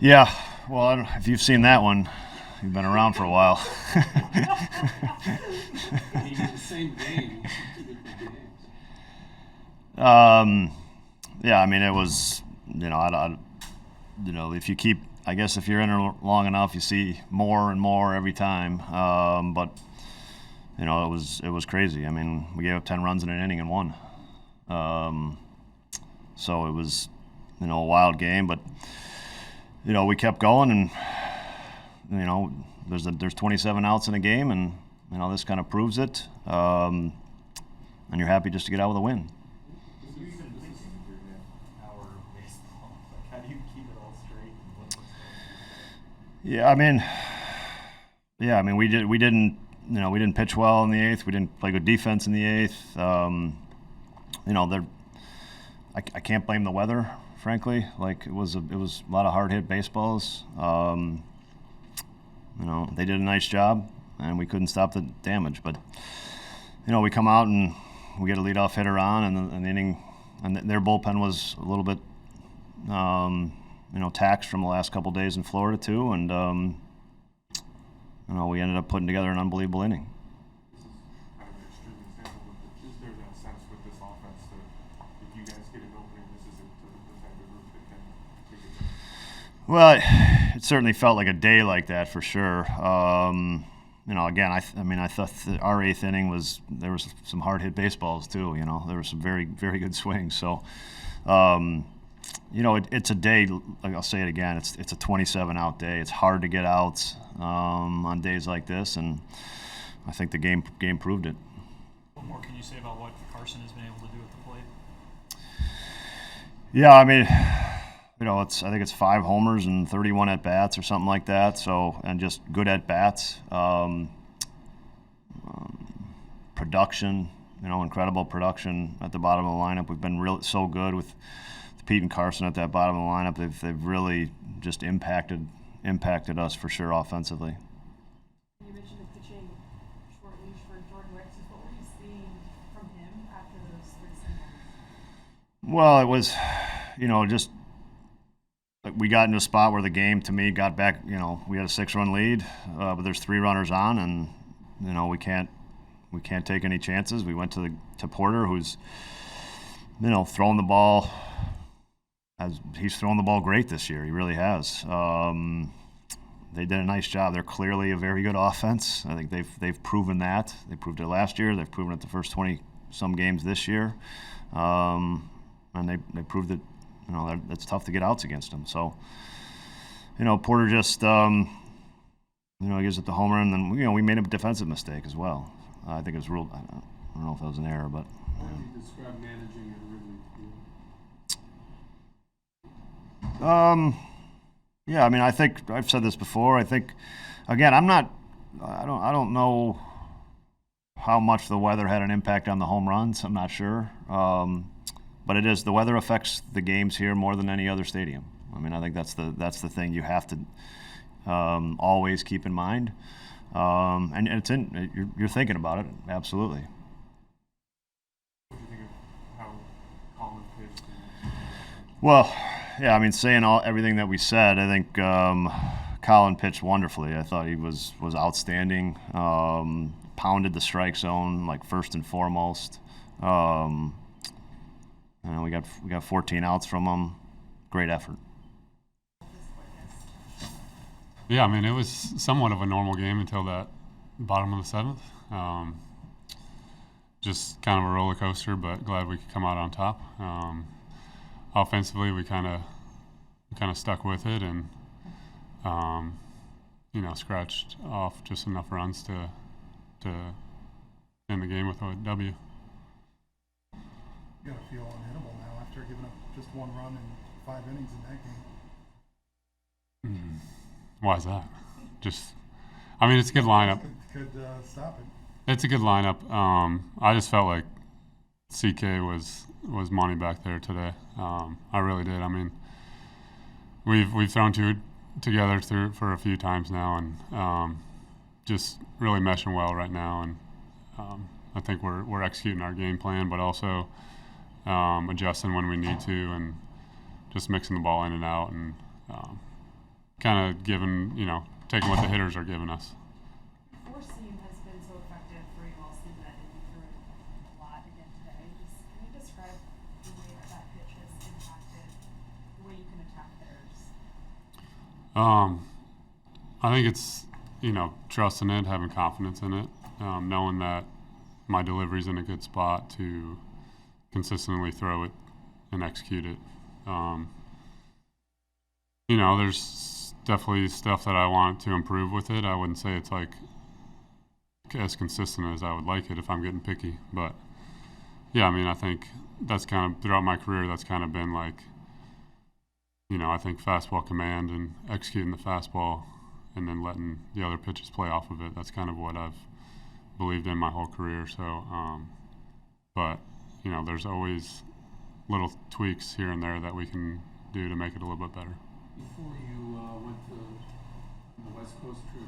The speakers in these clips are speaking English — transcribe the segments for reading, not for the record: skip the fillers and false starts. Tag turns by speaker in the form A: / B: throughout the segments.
A: Yeah, well, if you've seen that one, you've been around for a while.
B: The same game, two different games.
A: Yeah, I mean, it was, if you keep, I guess if you're in it long enough, you see more and more every time. But it was crazy. I mean, we gave up 10 runs in an inning and won. So it was, a wild game, but we kept going, and there's 27 outs in a game, and this kind of proves it. And you're happy just to get out with a win. Yeah, I mean, we didn't pitch well in the eighth. We didn't play good defense in the eighth. I can't blame the weather, frankly. Like it was a lot of hard hit baseballs. They did a nice job, and we couldn't stop the damage. But we come out and we get a leadoff hitter on, and the inning, and their bullpen was a little bit, taxed from the last couple of days in Florida too, and we ended up putting together an unbelievable inning.
C: This is kind of an extreme example, but is there that sense with this offense that if you guys get an opening, this isn't the type of group that can take it down?
A: Well, it certainly felt like a day like that for sure. Again, I thought our eighth inning there was some hard hit baseballs too. There were some very, very good swings. So, it's a day. Like I'll say it again. It's a 27 out day. It's hard to get outs on days like this, and I think the game proved it.
D: What more can you say about what Carson has been able to do at the plate?
A: Yeah, I mean, I think it's 5 homers and 31 at bats or something like that. So, and just good at bats, production, incredible production at the bottom of the lineup. We've been so good with Pete and Carson at that bottom of the lineup. They've really just impacted us for sure offensively.
E: You mentioned a pitching short leash for Jordan Wicks. What were you seeing from him after those 3 singles?
A: Well, it was, just like we got into a spot where the game, to me, got back. We had a 6-run lead, but there's 3 runners on, and we can't take any chances. We went to Porter, who's throwing the ball. He's thrown the ball great this year. He really has. They did a nice job. They're clearly a very good offense. I think they've proven that. They proved it last year. They've proven it the first 20-some games this year, and they proved that it's tough to get outs against them. So Porter just he gives it the homer, and then we made a defensive mistake as well. I think it was ruled. I don't know if that was an error, but.
B: How would you describe managing at Wrigley Field?
A: Yeah, I mean, I think I've said this before. I think, again, I don't know how much the weather had an impact on the home runs. I'm not sure, but the weather affects the games here more than any other stadium. I mean, I think that's the thing you have to always keep in mind, and you're thinking about it absolutely.
C: What do you think of how Colin pitched?
A: Well, yeah, I mean, saying everything that we said, I think Colin pitched wonderfully. I thought he was outstanding. Pounded the strike zone like first and foremost. We got 14 outs from him. Great effort.
C: Yeah, I mean, it was somewhat of a normal game until that bottom of the 7th. Just kind of a roller coaster, but glad we could come out on top. Offensively, we kind of stuck with it and scratched off just enough runs to end the game with a W.
F: You gotta feel unhittable now after giving up just 1 run in 5 innings in that game.
C: Why is that? It's a good lineup.
F: Could stop it.
C: It's a good lineup. I just felt like CK was money back there today. I really did. I mean, we've thrown 2 together for a few times now, and just really meshing well right now. And I think we're executing our game plan, but also adjusting when we need to, and just mixing the ball in and out. And kind of taking what the hitters are giving us.
E: Four seam has been so effective for you all season that you threw it a lot again today. Can you describe the way that pitch has impacted the way you can attack hitters?
C: I think it's trusting it, having confidence in it, knowing that my delivery's in a good spot to consistently throw it and execute it. There's definitely stuff that I want to improve with it. I wouldn't say it's like as consistent as I would like it if I'm getting picky. But yeah, I think that's kind of throughout my career, that's kind of been like, I think fastball command and executing the fastball and then letting the other pitches play off of it. That's kind of what I've believed in my whole career. So, but there's always little tweaks here and there that we can do to make it a little bit better.
B: Before you went to the West Coast trip,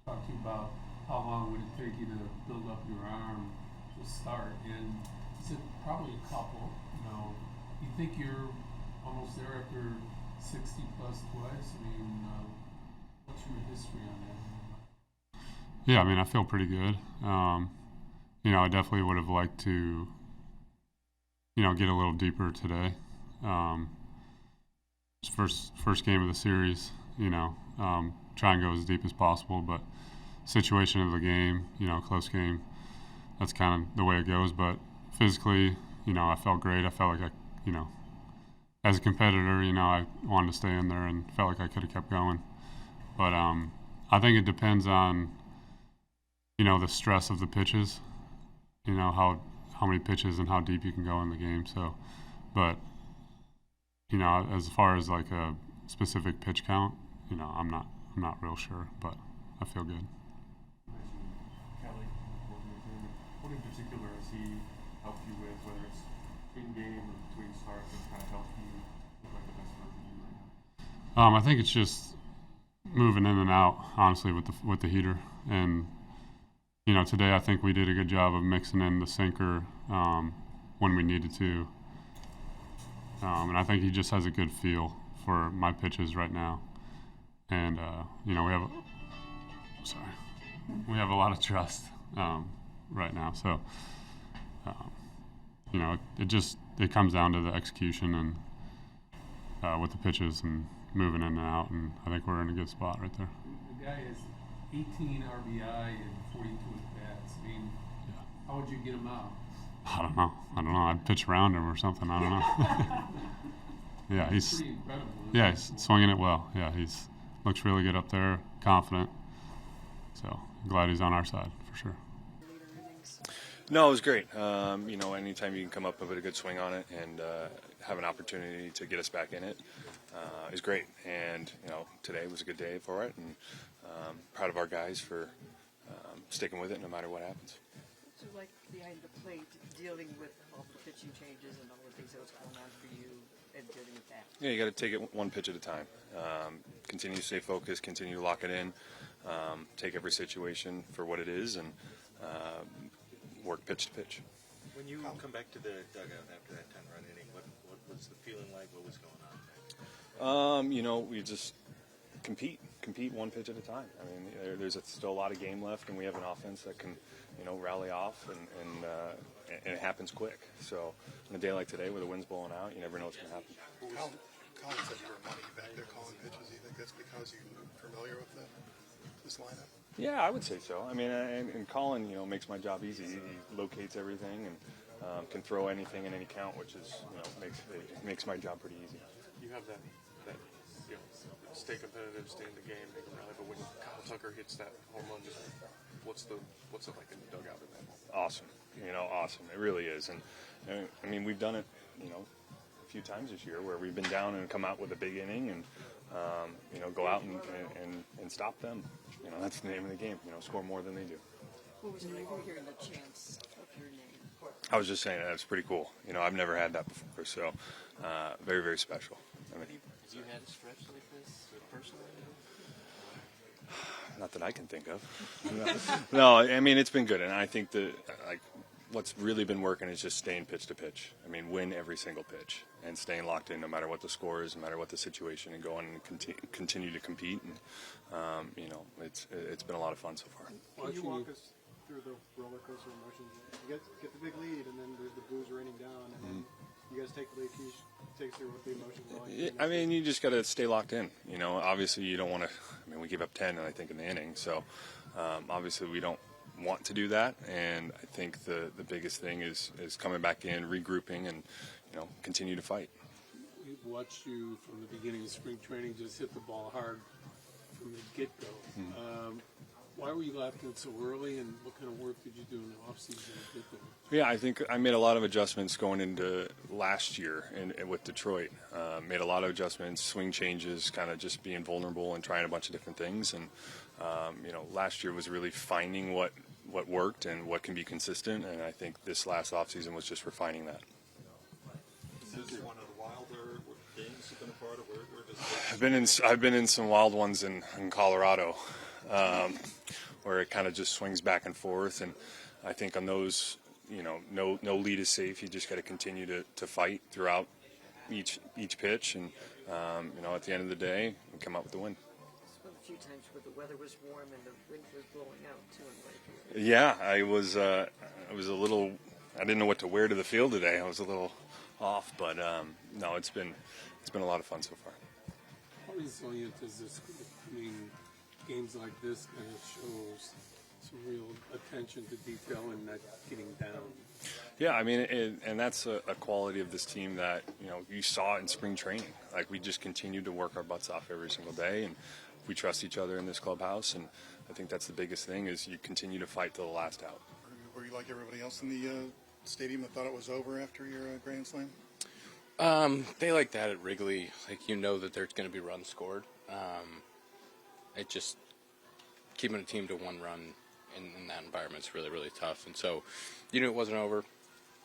B: I talked to you about how long would it take you to build up your arm to start, and you said probably a couple. You think you're almost there after 60 plus twice? What's your history on that?
C: Yeah, I feel pretty good. I definitely would have liked to, get a little deeper today. First game of the series, try and go as deep as possible, but situation of the game, close game, that's kind of the way it goes. But physically, I felt great. I felt like as a competitor, I wanted to stay in there and felt like I could have kept going. But I think it depends on, the stress of the pitches, how many pitches and how deep you can go in the game. So, but, as far as like a specific pitch count, I'm not real sure, but I feel good.
G: Kelly, working with him, what in particular has he helped you with, whether it's in game or between starts, and kind of helped you look like the best version of you right now?
C: I think it's just moving in and out, honestly, with the heater. And today I think we did a good job of mixing in the sinker when we needed to. And I think he just has a good feel for my pitches right now. And we have a lot of trust right now. So it comes down to the execution and with the pitches and moving in and out, and I think we're in a good spot right there.
B: The guy has 18 RBI and 42 at-bats. How would you get him out?
C: I don't know. I'd pitch around him or something. I don't know. Yeah, he's
B: pretty incredible.
C: Yeah, he's swinging it well. Yeah, he's looks really good up there, confident. So I'm glad he's on our side for sure.
H: No, it was great. Anytime you can come up with a good swing on it and have an opportunity to get us back in it is great. And today was a good day for it, and proud of our guys for sticking with it no matter what happens.
I: So, like behind the plate, dealing with all the pitching changes and all the things that was going on for you, and dealing with that.
H: Yeah, you got to take it one pitch at a time. Continue to stay focused. Continue to lock it in. Take every situation for what it is, and work pitch to pitch.
J: When you come back to the dugout after that 10-run inning, what was the feeling like? What was going on?
H: We just compete one pitch at a time. There's still a lot of game left, and we have an offense that can, rally off, and it happens quick. So on a day like today where the wind's blowing out, you never know what's going to happen.
F: Colin said you were money back there calling pitches. Do you think that's because you're familiar with this lineup?
H: Yeah, I would say so. And Colin, makes my job easy. He locates everything and can throw anything in any count, which is, makes my job pretty easy.
G: You have that stay competitive, stay in the game, make them rally. But when Kyle Tucker hits that home run, what's it like in the dugout in that moment?
H: Awesome. Awesome. It really is. And we've done it, a few times this year where we've been down and come out with a big inning and, go out and stop them. That's the name of the game. Score more than they do.
I: What was it like hearing the chants of your name?
H: I was just saying that's pretty cool. I've never had that before, so very, very special.
J: Have you had a stretch like this personally?
H: Not that I can think of. No, it's been good, and I think that what's really been working is just staying pitch to pitch. I mean, win every single pitch and staying locked in no matter what the score is, no matter what the situation, and going and continue to compete. And it's been a lot of fun so far.
K: Can you walk us through the roller coaster emotions? You get the big lead, and then there's the booze raining down, and then you guys take the lead. Can you take us through what the emotions are like?
H: I mean, you just got to stay locked in. Obviously you don't want to. I mean, we gave up 10, I think, in the inning. So obviously we don't want to do that. And I think the biggest thing is coming back in, regrouping, and continue to fight.
B: We've watched you from the beginning of spring training just hit the ball hard from the get-go. Why were you locked in so early, and what kind of work did you do in the offseason to get there?
H: Yeah, I think I made a lot of adjustments going into last year and with Detroit. Made a lot of adjustments, swing changes, kind of just being vulnerable and trying a bunch of different things. And last year was really finding what worked and what can be consistent. And I think this last offseason was just refining that.
J: Is this one of the wilder games you've been a part of? Where does
H: I've been in some wild ones in Colorado, where it kind of just swings back and forth. And I think on those, no lead is safe. You just got to continue to fight throughout each pitch, and at the end of the day, we come out with the win.
I: It's one of the few times where the weather was warm and the wind was blowing out too in Wrigley Field.
H: Yeah, I was a little. I didn't know what to wear to the field today. I was a little off, but no, it's been a lot of fun so far.
B: How resilient is this? I mean, games like this kind of shows some real attention to detail and not getting down.
H: Yeah, I mean, and that's a quality of this team that you saw in spring training. Like, we just continued to work our butts off every single day, and we trust each other in this clubhouse. And I think that's the biggest thing, is you continue to fight till the last out.
F: Were you like everybody else in the stadium that thought it was over after your grand slam?
L: They like that at Wrigley. Like, that there's going to be runs scored. It just keeping a team to one run in that environment is really, really tough. And so, it wasn't over.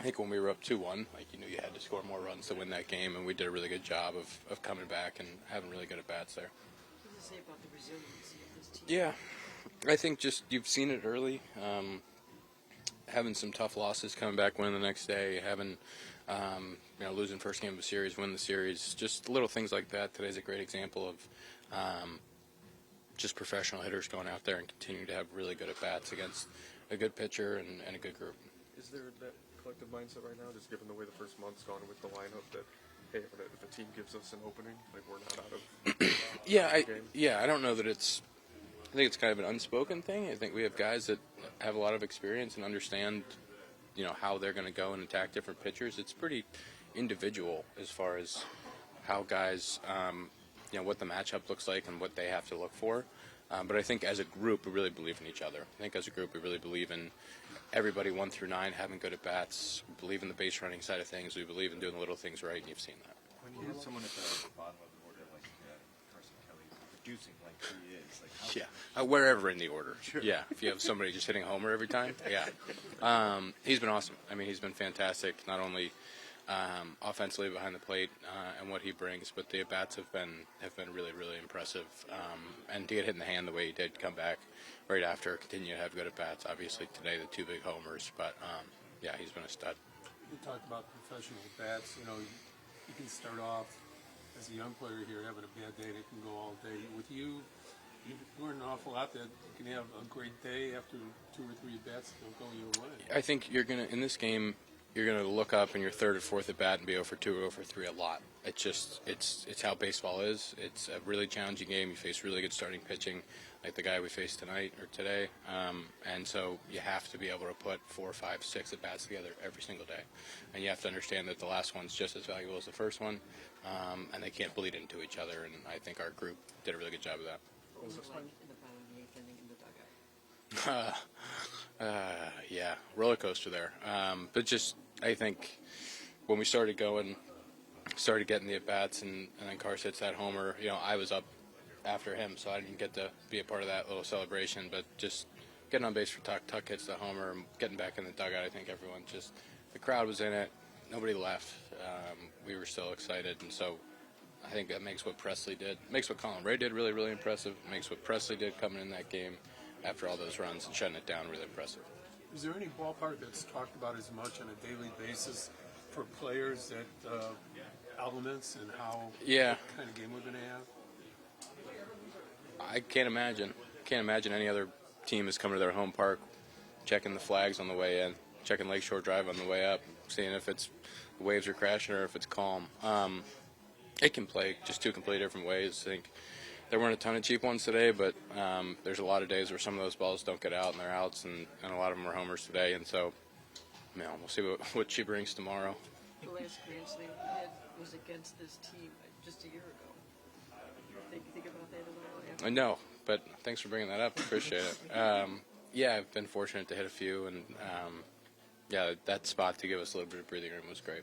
L: I think when we were up 2-1, you had to score more runs to win that game, and we did a really good job of coming back and having really good at-bats there.
I: What does it say about the resiliency of this team?
L: Yeah, I think just you've seen it early. Having some tough losses, coming back, winning the next day, having losing first game of a series, win the series, just little things like that. Today's a great example of just professional hitters going out there and continuing to have really good at-bats against a good pitcher and a good group.
G: Is there that collective mindset right now, just given the way the first month's gone with the lineup, that hey, if a team gives us an opening, we're not out of the game?
L: I don't know that it's. I think it's kind of an unspoken thing. I think we have guys that have a lot of experience and understand, how they're going to go and attack different pitchers. It's pretty individual as far as how guys, what the matchup looks like and what they have to look for. But I think as a group, we really believe in each other. I think as a group, we really believe in everybody 1 through 9 having good at-bats. We believe in the base running side of things. We believe in doing the little things right, and you've seen that.
J: When you have someone at the bottom of the order like Carson Kelly producing like he is,
L: Wherever in the order.
J: Sure.
L: Yeah, if you have somebody just hitting a homer every time, yeah. He's been awesome. I mean, he's been fantastic, not only offensively behind the plate and what he brings, but the at-bats have been really, really impressive. And to get hit in the hand the way he did, come back right after, continue to have good at-bats. Obviously today the 2 big homers, but he's been a stud.
B: You talked about professional bats. You can start off as a young player here having a bad day, and it can go all day. With you learn an awful lot that you can have a great day after 2 or 3 bats don't go your way.
L: I think in this game, you're gonna look up in your 3rd or 4th at bat and be 0 for 2 or 0 for 3 a lot. It's just it's how baseball is. It's a really challenging game. You face really good starting pitching, like the guy we faced tonight or today, and so you have to be able to put 4, 5, 6 at bats together every single day, and you have to understand that the last one's just as valuable as the first one, and they can't bleed into each other. And I think our group did a really good job of that.
I: What was it like in the bottom of the 8th inning in the dugout?
L: Roller coaster there. But just, I think when we started getting the at-bats and then Carson hits that homer, I was up after him, so I didn't get to be a part of that little celebration, but just getting on base for Tuck hits the homer, and getting back in the dugout, I think everyone the crowd was in it, nobody left. We were still excited, and so I think that makes what Colin Rea did really, really impressive. It makes what Presley did coming in that game after all those runs and shutting it down really impressive.
B: Is there any ballpark that's talked about as much on a daily basis for players that elements and how
L: Yeah.
B: what kind of game we're going to have?
L: I can't imagine. Can't imagine any other team is coming to their home park, checking the flags on the way in, checking Lakeshore Drive on the way up, seeing if it's the waves are crashing or if it's calm. It can play just two completely different ways. I think there weren't a ton of cheap ones today, but there's a lot of days where some of those balls don't get out and they're outs, and a lot of them were homers today. And so, we'll see what she brings tomorrow.
I: The last Grand Slam you had was against this team just a year ago. Think about that at all?
L: I know, but thanks for bringing that up. Appreciate it. Yeah, I've been fortunate to hit a few, and that spot to give us a little bit of breathing room was great.